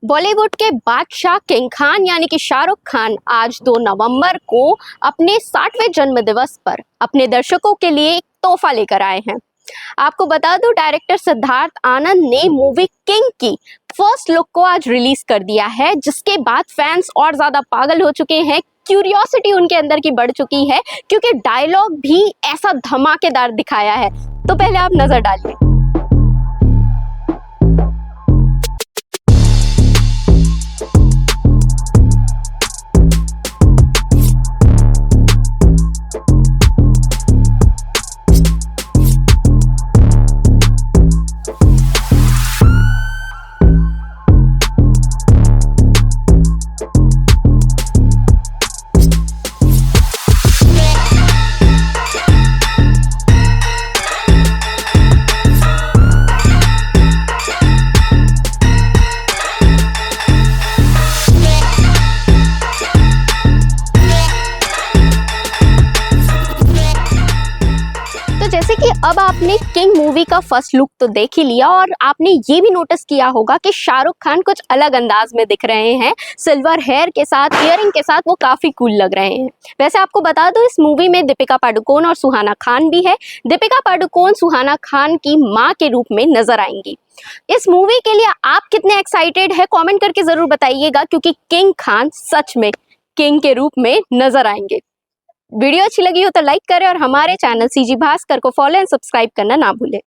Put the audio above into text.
बॉलीवुड के बादशाह किंग खान यानी कि शाहरुख खान आज 2 नवंबर को अपने 60वें जन्मदिवस पर अपने दर्शकों के लिए एक तोहफा लेकर आए हैं। आपको बता दूं, डायरेक्टर सिद्धार्थ आनंद ने मूवी किंग की फर्स्ट लुक को आज रिलीज कर दिया है, जिसके बाद फैंस और ज्यादा पागल हो चुके हैं। क्यूरियोसिटी उनके अंदर की बढ़ चुकी है क्योंकि डायलॉग भी ऐसा धमाकेदार दिखाया है। तो पहले आप नजर डालिए। तो जैसे कि अब आपने किंग मूवी का फर्स्ट लुक तो देख ही लिया और आपने ये भी नोटिस किया होगा कि शाहरुख खान कुछ अलग अंदाज में दिख रहे हैं। सिल्वर हेयर के साथ, इयरिंग के साथ वो काफी कूल लग रहे हैं। वैसे आपको बता दूं, इस मूवी में दीपिका पादुकोण और सुहाना खान भी है। दीपिका पादुकोण सुहाना खान की माँ के रूप में नजर आएंगी। इस मूवी के लिए आप कितने एक्साइटेड है, कमेंट करके जरूर बताइएगा, क्योंकि किंग खान सच में किंग के रूप में नजर आएंगे। वीडियो अच्छी लगी हो तो लाइक करें और हमारे चैनल सीजी भास्कर को फॉलो एंड सब्सक्राइब करना ना भूलें।